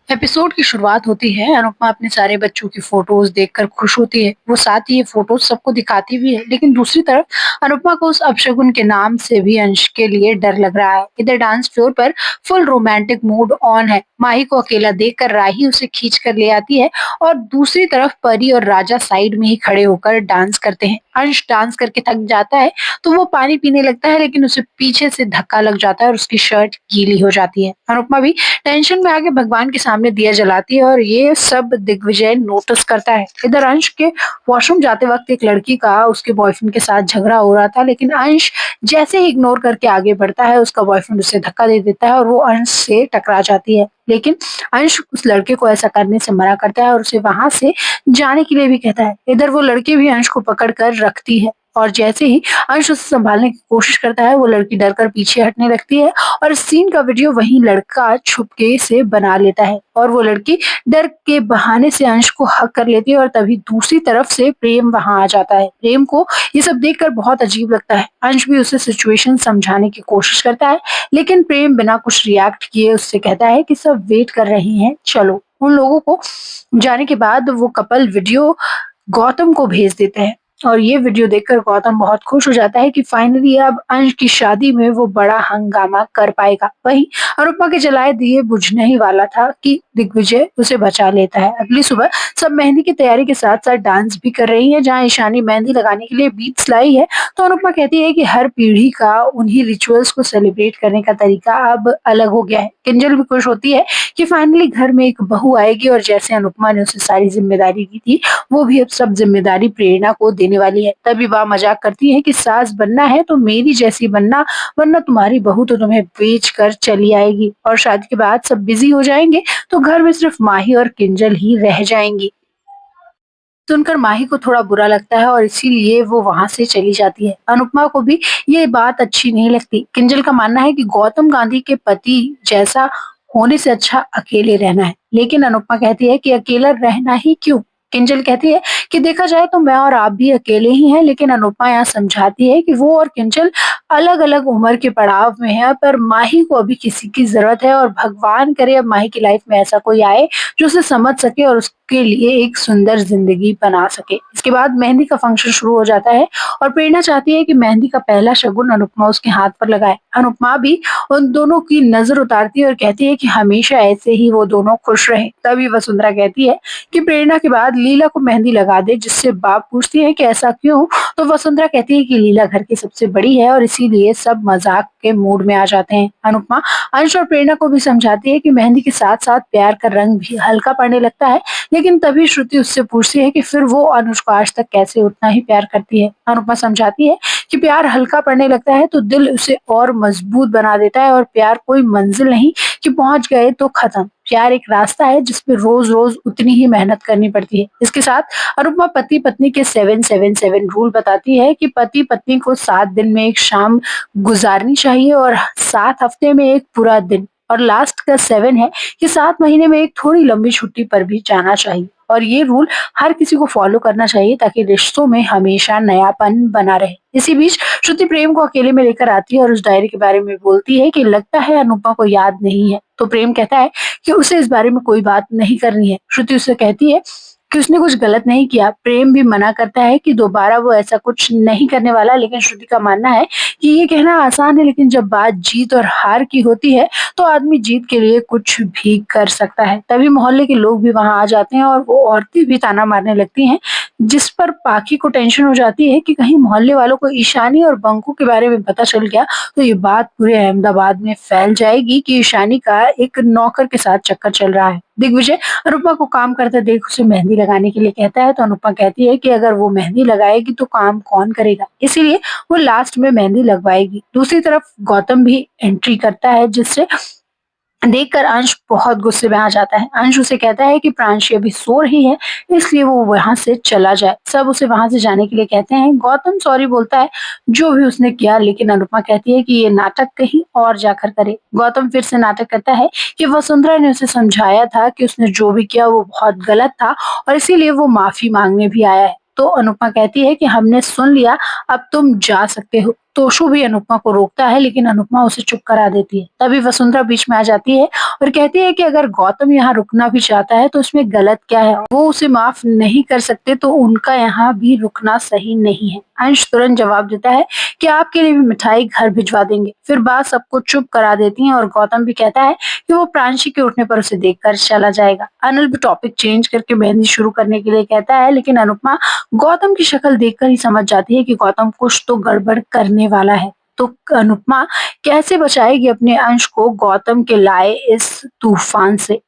Episode की शुरुआत होती है। अनुपमा अपने सारे बच्चों की फोटोज देखकर खुश होती है। वो साथ ही ये फोटोज सबको दिखाती भी है, लेकिन दूसरी तरफ अनुपमा को उस अपशगुन के नाम से भी अंश के लिए डर लग रहा है। इधर डांस फ्लोर पर फुल रोमांटिक मूड ऑन है। माही को अकेला देखकर राही उसे खींच कर ले आती है और दूसरी तरफ परी और राजा साइड में ही खड़े होकर डांस करते हैं। अंश डांस करके थक जाता है तो वो पानी पीने लगता है, लेकिन उसे पीछे से धक्का लग जाता है और उसकी शर्ट गीली हो जाती है। अनुपमा भी टेंशन में आके भगवान के सामने दिया जलाती है और ये सब दिग्विजय नोटिस करता है। इधर अंश के वॉशरूम जाते वक्त एक लड़की का उसके बॉयफ्रेंड के साथ झगड़ा हो रहा था, लेकिन अंश जैसे ही इग्नोर करके आगे बढ़ता है, उसका बॉयफ्रेंड उसे धक्का दे देता है और वो अंश से टकरा जाती है। लेकिन अंश उस लड़के को ऐसा करने से मना करता है और उसे वहां से जाने के लिए भी कहता है। इधर वो लड़की भी अंश को पकड़ कर रखती है और जैसे ही अंश उसे संभालने की कोशिश करता है, वो लड़की डरकर पीछे हटने लगती है और इस सीन का वीडियो वही लड़का छुपके से बना लेता है और वो लड़की डर के बहाने से अंश को हक कर लेती है और तभी दूसरी तरफ से प्रेम वहां आ जाता है। प्रेम को ये सब देखकर बहुत अजीब लगता है। अंश भी उसे सिचुएशन समझाने की कोशिश करता है, लेकिन प्रेम बिना कुछ रिएक्ट किए उससे कहता है कि सब वेट कर रहे हैं, चलो। उन लोगों को जाने के बाद वो कपल वीडियो गौतम को भेज देते हैं और ये वीडियो देखकर गौतम बहुत खुश हो जाता है कि फाइनली अब अंश की शादी में वो बड़ा हंगामा कर पाएगा। वहीं अनुपमा के जलाए दिए बुझने ही वाला था कि दिग्विजय उसे बचा लेता है। अगली सुबह सब मेहंदी की तैयारी के साथ साथ डांस भी कर रही है। जहाँ ईशानी मेहंदी लगाने के लिए बीट्स लाई है, तो अनुपमा कहती है कि हर पीढ़ी का उन्हीं रिचुअल्स को सेलिब्रेट करने का तरीका अब अलग हो गया है। किंजल भी खुश होती है कि फाइनली घर में एक बहू आएगी और जैसे अनुपमा ने उसे सारी जिम्मेदारी दी थी, वो भी अब सब जिम्मेदारी प्रेरणा को देने वाली है। तभी वह मजाक करती है कि सास बनना है तो मेरी जैसी बनना, वरना तुम्हारी बहू तो तुम्हें बेच कर चली आएगी और शादी के बाद सब बिजी हो जाएंगे तो घर में सिर्फ माही और किंजल ही रह जाएंगी। सुनकर माही को थोड़ा बुरा लगता है और इसीलिए वो वहां से चली जाती है। अनुपमा को भी ये बात अच्छी नहीं लगती। किंजल का मानना है कि गौतम गांधी के पति जैसा होने से अच्छा अकेले रहना है, लेकिन अनुपमा कहती है कि अकेला रहना ही क्यों। किंजल कहती है कि देखा जाए तो मैं और आप भी अकेले ही हैं, लेकिन अनुपमा यहाँ समझाती है कि वो और किंजल अलग अलग उम्र के पड़ाव में है, पर माही को अभी किसी की जरूरत है और भगवान करे अब माही की लाइफ में ऐसा कोई आए जो उसे समझ सके और उसके लिए एक सुंदर जिंदगी बना सके। इसके बाद मेहंदी का फंक्शन शुरू हो जाता है और प्रेरणा चाहती है कि मेहंदी का पहला शगुन अनुपमा उसके हाथ पर लगाए। अनुपमा भी उन दोनों की नजर उतारती है और कहती है कि हमेशा ऐसे ही वो दोनों खुश रहे। तभी वसुंधरा कहती है कि प्रेरणा के बाद लीला को मेहंदी लगा दे, जिससे बाप पूछती है कि ऐसा क्यों। तो वसुंधरा कहती है कि लीला घर की सबसे बड़ी है और इसीलिए सब मजाक के मूड में आ जाते हैं। अनुपमा अंश और प्रेरणा को भी समझाती है कि मेहंदी के साथ साथ प्यार का रंग भी हल्का पड़ने लगता है, लेकिन तभी श्रुति उससे पूछती है कि फिर वो अनुज को आज तक कैसे उतना ही प्यार करती है। अनुपमा समझाती है कि प्यार हल्का पड़ने लगता है तो दिल उसे और मजबूत बना देता है और प्यार कोई मंजिल नहीं कि पहुंच गए तो खत्म। प्यार एक रास्ता है जिसपे रोज रोज उतनी ही मेहनत करनी पड़ती है। इसके साथ अनुपमा पति पत्नी के 7-7-7 रूल बताती है कि पति पत्नी को 7 दिन में एक शाम गुजारनी चाहिए और 7 हफ्ते में एक पूरा दिन, और लास्ट का 7 है कि 7 महीने में एक थोड़ी लंबी छुट्टी पर भी जाना चाहिए। और ये रूल हर किसी को फॉलो करना चाहिए ताकि रिश्तों में हमेशा नयापन बना रहे। इसी बीच श्रुति प्रेम को अकेले में लेकर आती है और उस डायरी के बारे में बोलती है कि लगता है अनुपमा को याद नहीं है। तो प्रेम कहता है कि उसे इस बारे में कोई बात नहीं करनी है। श्रुति उसे कहती है कि उसने कुछ गलत नहीं किया। प्रेम भी मना करता है कि दोबारा वो ऐसा कुछ नहीं करने वाला, लेकिन श्रुति का मानना है कि ये कहना आसान है, लेकिन जब बात जीत और हार की होती है तो आदमी जीत के लिए कुछ भी कर सकता है। तभी मोहल्ले के लोग भी वहां आ जाते हैं और वो औरतें भी ताना मारने लगती हैं, जिस पर पाखी को टेंशन हो जाती है कि कहीं मोहल्ले वालों को ईशानी और बंकू के बारे में पता चल गया तो ये बात पूरे अहमदाबाद में फैल जाएगी कि ईशानी का एक नौकर के साथ चक्कर चल रहा है। दिग्विजय अनुपमा को काम करते देख उसे मेहंदी लगाने के लिए कहता है, तो अनुपमा कहती है कि अगर वो मेहंदी लगाएगी तो काम कौन करेगा, इसीलिए वो लास्ट में मेहंदी लगवाएगी। दूसरी तरफ गौतम भी एंट्री करता है, जिससे देखकर अंश बहुत गुस्से में आ जाता है। अंश उसे कहता है कि प्रांशी अभी सो रही है, इसलिए वो वहां से चला जाए। सब उसे वहां से जाने के लिए कहते हैं। गौतम सॉरी बोलता है जो भी उसने किया, लेकिन अनुपमा कहती है कि ये नाटक कहीं और जाकर करे। गौतम फिर से नाटक करता है कि वसुंधरा ने उसे समझाया था कि उसने जो भी किया वो बहुत गलत था और इसीलिए वो माफी मांगने भी आया है। तो अनुपमा कहती है कि हमने सुन लिया, अब तुम जा सकते हो। तोशु भी अनुपमा को रोकता है लेकिन अनुपमा उसे चुप करा देती है। तभी वसुंधरा बीच में आ जाती है और कहती है कि अगर गौतम यहाँ रुकना भी चाहता है तो इसमें गलत क्या है? वो उसे माफ नहीं कर सकते तो उनका यहाँ भी रुकना सही नहीं है। अंश तुरंत जवाब देता है कि आपके लिए भी मिठाई घर भिजवा देंगे। फिर बात सबको चुप करा देती है और गौतम भी कहता है कि वो प्रांशी के उठने पर उसे देखकर चला जाएगा। अनिल भी टॉपिक चेंज करके मेहंदी शुरू करने के लिए कहता है लेकिन अनुपमा गौतम की शक्ल देखकर ही समझ जाती है कि गौतम कुछ तो गड़बड़ करने वाला है। तो अनुपमा कैसे बचाएगी अपने अंश को गौतम के लाए इस तूफान से?